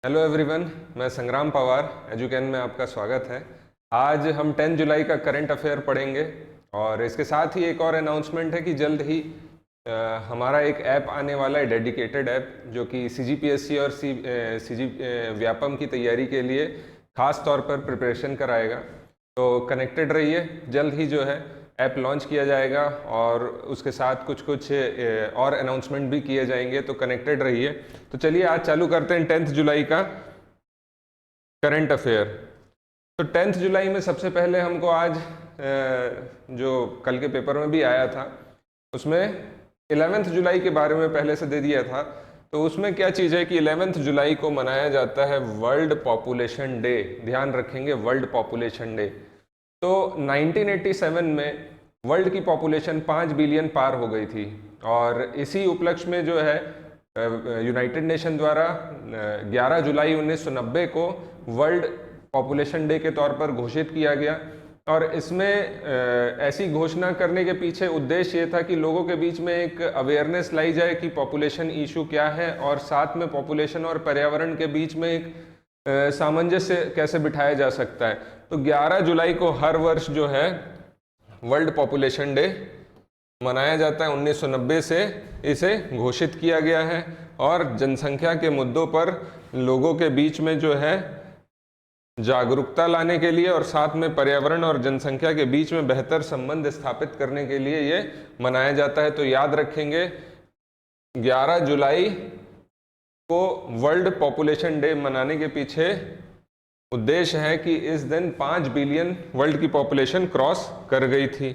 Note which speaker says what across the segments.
Speaker 1: Hello everyone, मैं संग्राम पवार एजुकेन में आपका स्वागत है। आज हम 10 जुलाई का करंट अफेयर पढ़ेंगे और इसके साथ ही एक और अनाउंसमेंट है कि जल्द ही हमारा एक ऐप आने वाला है, डेडिकेटेड ऐप, जो कि सीजीपीएससी और सीजी व्यापम की तैयारी के लिए खास तौर पर प्रिपरेशन कराएगा। तो कनेक्टेड रहिए, जल्द ही जो है ऐप लॉन्च किया जाएगा और उसके साथ कुछ कुछ और अनाउंसमेंट भी किए जाएंगे, तो कनेक्टेड रहिए। तो चलिए आज चालू करते हैं 10 जुलाई का करंट अफेयर। तो 10 जुलाई में सबसे पहले हमको आज जो कल के पेपर में भी आया था उसमें 11 जुलाई के बारे में पहले से दे दिया था। तो उसमें क्या चीज़ है कि 11 जुलाई को मनाया जाता है वर्ल्ड पॉपुलेशन डे। ध्यान रखेंगे, वर्ल्ड पॉपुलेशन डे। तो 1987 में वर्ल्ड की पॉपुलेशन 5 बिलियन पार हो गई थी और इसी उपलक्ष्य में जो है यूनाइटेड नेशन द्वारा 11 जुलाई 1990 को वर्ल्ड पॉपुलेशन डे के तौर पर घोषित किया गया। और इसमें ऐसी घोषणा करने के पीछे उद्देश्य ये था कि लोगों के बीच में एक अवेयरनेस लाई जाए कि पॉपुलेशन इशू क्या है और साथ में पॉपुलेशन और पर्यावरण के बीच में एक सामंजस्य कैसे बिठाया जा सकता है। तो 11 जुलाई को हर वर्ष जो है वर्ल्ड पॉपुलेशन डे मनाया जाता है। 1990 से इसे घोषित किया गया है और जनसंख्या के मुद्दों पर लोगों के बीच में जो है जागरूकता लाने के लिए और साथ में पर्यावरण और जनसंख्या के बीच में बेहतर संबंध स्थापित करने के लिए ये मनाया जाता है। तो याद रखेंगे, 11 जुलाई को वर्ल्ड पॉपुलेशन डे मनाने के पीछे उद्देश्य है कि इस दिन 5 बिलियन वर्ल्ड की पॉपुलेशन क्रॉस कर गई थी।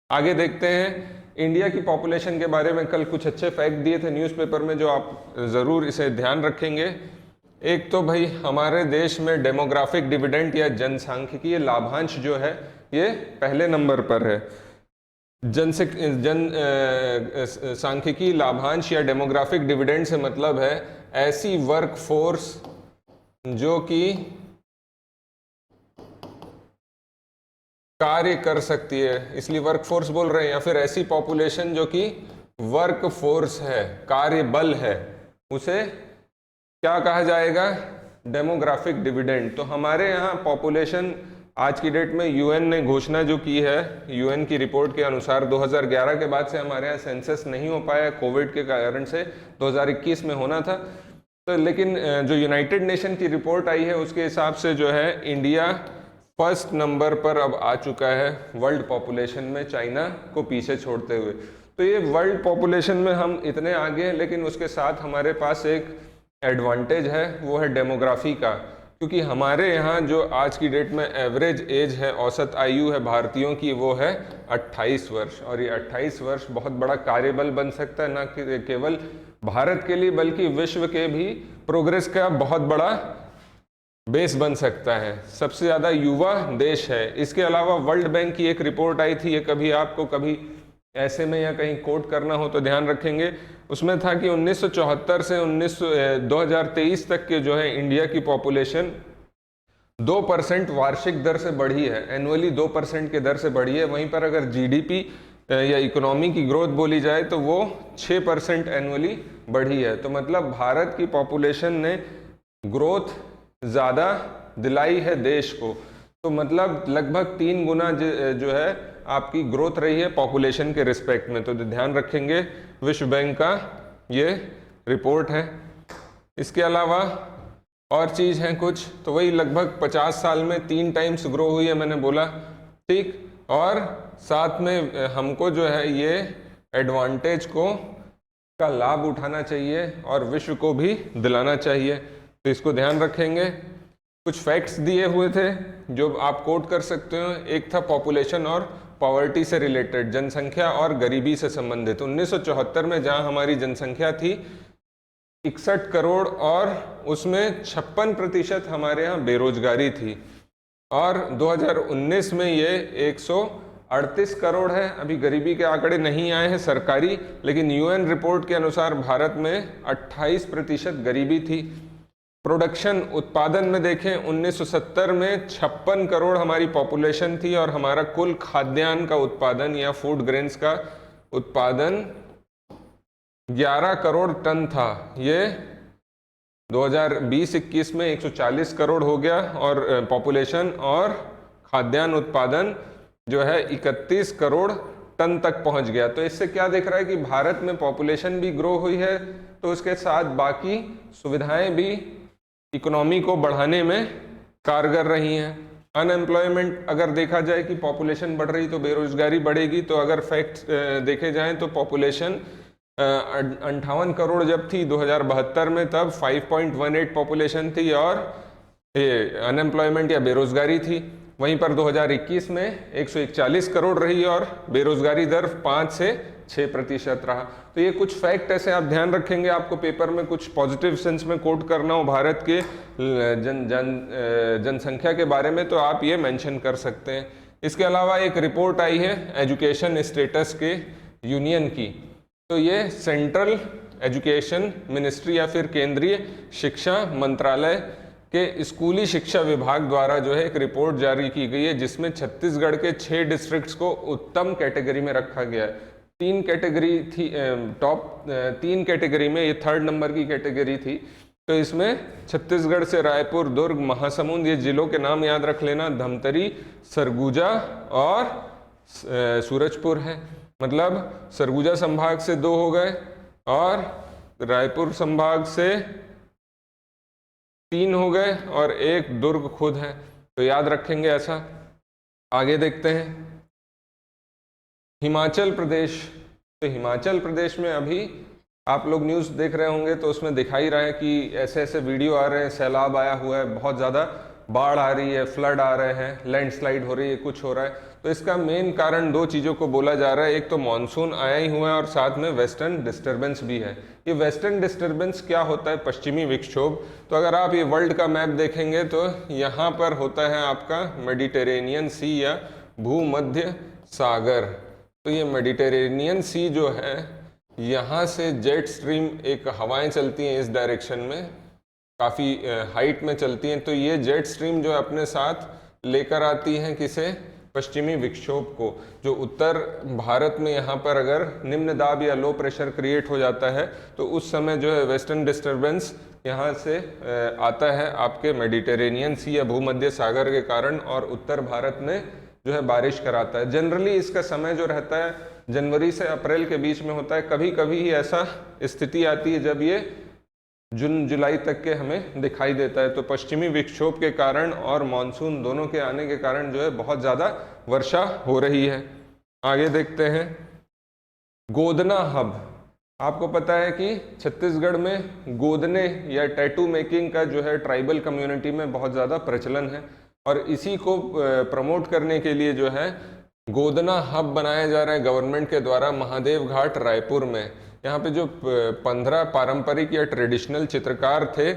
Speaker 1: आगे देखते हैं इंडिया की पॉपुलेशन के बारे में। कल कुछ अच्छे फैक्ट दिए थे न्यूज़पेपर में जो आप ज़रूर इसे ध्यान रखेंगे। एक तो भाई हमारे देश में डेमोग्राफिक डिविडेंड या जनसांख्यिकीय लाभांश जो है ये पहले नंबर पर है। सांख्यिकी लाभांश या डेमोग्राफिक डिविडेंड से मतलब है ऐसी वर्क फोर्स जो कि कार्य कर सकती है, इसलिए वर्क फोर्स बोल रहे हैं, या फिर ऐसी पॉपुलेशन जो कि वर्क फोर्स है, कार्य बल है, उसे क्या कहा जाएगा? Demographic dividend. तो हमारे यहाँ पॉपुलेशन आज की डेट में यूएन ने घोषणा जो की है, यूएन की रिपोर्ट के अनुसार 2011 के बाद से हमारे यहाँ सेंसस नहीं हो पाया कोविड के कारण से, 2021 में होना था। तो लेकिन जो यूनाइटेड नेशन की रिपोर्ट आई है उसके हिसाब से जो है इंडिया फर्स्ट नंबर पर अब आ चुका है वर्ल्ड पॉपुलेशन में, चाइना को पीछे छोड़ते हुए। तो ये वर्ल्ड पॉपुलेशन में हम इतने आगे हैं, लेकिन उसके साथ हमारे पास एक एडवांटेज है, वो है डेमोग्राफी का। क्योंकि हमारे यहाँ जो आज की डेट में एवरेज एज है, औसत आयु है भारतीयों की, वो है 28 वर्ष। और ये 28 वर्ष बहुत बड़ा कार्यबल बन सकता है, ना कि केवल भारत के लिए बल्कि विश्व के भी प्रोग्रेस का बहुत बड़ा बेस बन सकता है। सबसे ज़्यादा युवा देश है। इसके अलावा वर्ल्ड बैंक की एक रिपोर्ट आई थी, ये कभी आपको कभी ऐसे में या कहीं कोट करना हो तो ध्यान रखेंगे। उसमें था कि 1974 से 2023 तक के जो है इंडिया की पॉपुलेशन 2% वार्षिक दर से बढ़ी है, एनुअली 2% के दर से बढ़ी है। वहीं पर अगर जीडीपी या इकोनॉमी की ग्रोथ बोली जाए तो वो 6% एनुअली बढ़ी है। तो मतलब भारत की पॉपुलेशन ने ग्रोथ ज़्यादा दिलाई है देश को। तो मतलब लगभग 3 गुना जो है आपकी ग्रोथ रही है पॉपुलेशन के रिस्पेक्ट में। तो ध्यान रखेंगे, विश्व बैंक का ये रिपोर्ट है। इसके अलावा और चीज़ है कुछ, तो वही लगभग 50 साल में 3 टाइम्स ग्रो हुई है, मैंने बोला, ठीक। और साथ में हमको जो है ये एडवांटेज को का लाभ उठाना चाहिए और विश्व को भी दिलाना चाहिए। तो इसको ध्यान रखेंगे। कुछ फैक्ट्स दिए हुए थे जो आप कोट कर सकते हो। एक था पॉपुलेशन और पॉवर्टी से रिलेटेड, जनसंख्या और गरीबी से संबंधित। 1974 में जहां हमारी जनसंख्या थी 61 करोड़ और उसमें 56% हमारे यहाँ बेरोजगारी थी, और 2019 में ये 138 करोड़ है। अभी गरीबी के आंकड़े नहीं आए हैं सरकारी, लेकिन यूएन रिपोर्ट के अनुसार भारत में 28% गरीबी थी। प्रोडक्शन, उत्पादन में देखें, 1970 में 56 करोड़ हमारी पॉपुलेशन थी और हमारा कुल खाद्यान्न का उत्पादन या फूड ग्रेन्स का उत्पादन 11 करोड़ टन था। ये 2020-21 में 140 करोड़ हो गया और पॉपुलेशन और खाद्यान्न उत्पादन जो है 31 करोड़ टन तक पहुंच गया। तो इससे क्या दिख रहा है कि भारत में पॉपुलेशन भी ग्रो हुई है, तो उसके साथ बाकी सुविधाएं भी इकोनॉमी को बढ़ाने में कारगर रही हैं। अनएम्प्लॉयमेंट अगर देखा जाए कि पॉपुलेशन बढ़ रही तो बेरोजगारी बढ़ेगी, तो अगर फैक्ट देखे जाएं तो पॉपुलेशन 58 करोड़ जब थी 2072 में, तब 5.18 पॉपुलेशन थी और अनएम्प्लॉयमेंट या बेरोजगारी थी। वहीं पर 2021 में 141 करोड़ रही और बेरोजगारी दर 5 से 6% रहा। तो ये कुछ फैक्ट ऐसे आप ध्यान रखेंगे, आपको पेपर में कुछ पॉजिटिव सेंस में कोट करना हो भारत के जनसंख्या के बारे में, तो आप ये मेंशन कर सकते हैं। इसके अलावा एक रिपोर्ट आई है एजुकेशन स्टेटस के यूनियन की, तो ये सेंट्रल एजुकेशन मिनिस्ट्री या फिर केंद्रीय शिक्षा मंत्रालय के स्कूली शिक्षा विभाग द्वारा जो है एक रिपोर्ट जारी की गई है, जिसमें छत्तीसगढ़ के 6 डिस्ट्रिक्ट्स को उत्तम कैटेगरी में रखा गया है। 3 कैटेगरी थी, टॉप 3 कैटेगरी में, ये 3rd नंबर की कैटेगरी थी। तो इसमें छत्तीसगढ़ से रायपुर, दुर्ग, महासमुंद, ये जिलों के नाम याद रख लेना, धमतरी, सरगुजा और सूरजपुर है। मतलब सरगुजा संभाग से 2 हो गए और रायपुर संभाग से 3 हो गए और 1 दुर्ग खुद है, तो याद रखेंगे ऐसा। आगे देखते हैं हिमाचल प्रदेश। तो हिमाचल प्रदेश में अभी आप लोग न्यूज़ देख रहे होंगे तो उसमें दिखाई रहा है कि ऐसे ऐसे वीडियो आ रहे हैं, सैलाब आया हुआ है, बहुत ज़्यादा बाढ़ आ रही है, फ्लड आ रहे हैं, लैंडस्लाइड हो रही है, कुछ हो रहा है। तो इसका मेन कारण 2 चीज़ों को बोला जा रहा है, एक तो मानसून आया ही हुआ है और साथ में वेस्टर्न डिस्टर्बेंस भी है। ये वेस्टर्न डिस्टर्बेंस क्या होता है? पश्चिमी विक्षोभ। तो अगर आप ये वर्ल्ड का मैप देखेंगे तो यहाँ पर होता है आपका मेडिटेरेनियन सी या भूमध्य सागर। तो ये मेडिटेरेनियन सी जो है, यहाँ से जेट स्ट्रीम एक हवाएं चलती हैं इस डायरेक्शन में, काफ़ी हाइट में चलती हैं। तो ये जेट स्ट्रीम जो अपने साथ लेकर आती हैं किसे? पश्चिमी विक्षोभ को, जो उत्तर भारत में यहाँ पर अगर निम्न दाब या लो प्रेशर क्रिएट हो जाता है तो उस समय जो है वेस्टर्न डिस्टर्बेंस यहाँ से आता है आपके मेडिटेरेनियन सी या भूमध्य सागर के कारण और उत्तर भारत में जो है बारिश कराता है। जनरली इसका समय जो रहता है जनवरी से अप्रैल के बीच में होता है। कभी कभी ही ऐसा स्थिति आती है जब ये जून जुलाई तक के हमें दिखाई देता है। तो पश्चिमी विक्षोभ के कारण और मानसून दोनों के आने के कारण जो है बहुत ज़्यादा वर्षा हो रही है। आगे देखते हैं गोदना हब। आपको पता है कि छत्तीसगढ़ में गोदने या टैटू मेकिंग का जो है ट्राइबल कम्युनिटी में बहुत ज़्यादा प्रचलन है और इसी को प्रमोट करने के लिए जो है गोदना हब बनाया जा रहा है गवर्नमेंट के द्वारा महादेव घाट रायपुर में। यहाँ पे जो 15 पारंपरिक या ट्रेडिशनल चित्रकार थे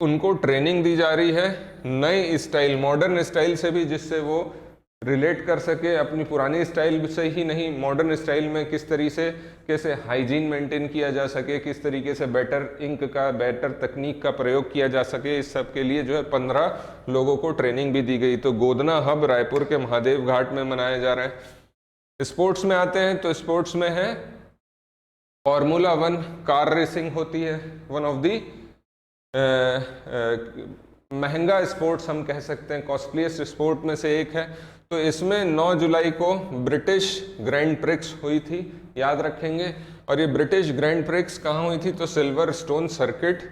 Speaker 1: उनको ट्रेनिंग दी जा रही है नए स्टाइल, मॉडर्न स्टाइल से भी, जिससे वो रिलेट कर सके अपनी पुरानी स्टाइल से ही नहीं, मॉडर्न स्टाइल में किस तरीके से कैसे हाइजीन मेंटेन किया जा सके, किस तरीके से बेटर इंक का, बेटर तकनीक का प्रयोग किया जा सके। इस सब के लिए जो है 15 लोगों को ट्रेनिंग भी दी गई। तो गोदना हब रायपुर के महादेव घाट में मनाया जा रहा है। स्पोर्ट्स में आते हैं तो स्पोर्ट्स में है फॉर्मूला 1 कार रेसिंग होती है, वन ऑफ दी महंगा स्पोर्ट्स हम कह सकते हैं, कॉस्टलीस्ट स्पोर्ट में से एक है। तो इसमें 9 जुलाई को ब्रिटिश ग्रैंड प्रिक्स हुई थी, याद रखेंगे। और ये ब्रिटिश ग्रैंड प्रिक्स कहाँ हुई थी? तो सिल्वर स्टोन सर्किट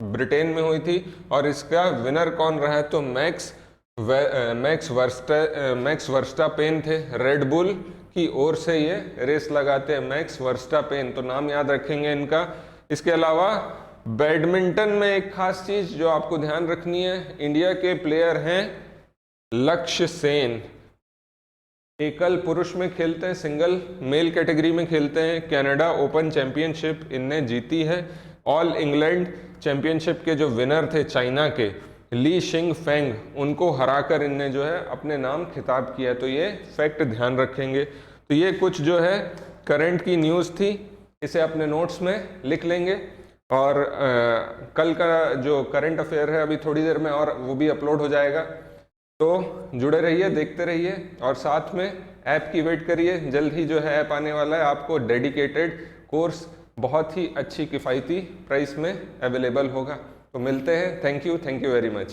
Speaker 1: ब्रिटेन में हुई थी। और इसका विनर कौन रहा है? तो मैक्स वर्स्टापेन थे। रेड बुल की ओर से ये रेस लगाते हैं मैक्स वर्स्टापेन, तो नाम याद रखेंगे इनका। इसके अलावा बैडमिंटन में एक खास चीज जो आपको ध्यान रखनी है, इंडिया के प्लेयर हैं लक्ष्य सेन। एकल पुरुष में खेलते हैं, सिंगल मेल कैटेगरी में खेलते हैं। कनाडा ओपन चैंपियनशिप इनने जीती है। ऑल इंग्लैंड चैंपियनशिप के जो विनर थे चाइना के ली शिंग फेंग, उनको हराकर इनने जो है अपने नाम खिताब किया। तो ये फैक्ट ध्यान रखेंगे। तो ये कुछ जो है करंट की न्यूज़ थी, इसे अपने नोट्स में लिख लेंगे। और कल का जो करंट अफेयर है अभी थोड़ी देर में और वो भी अपलोड हो जाएगा। तो जुड़े रहिए, देखते रहिए और साथ में ऐप की वेट करिए। जल्द ही जो है ऐप आने वाला है। आपको डेडिकेटेड कोर्स बहुत ही अच्छी किफ़ायती प्राइस में अवेलेबल होगा। तो मिलते हैं। Thank you very much.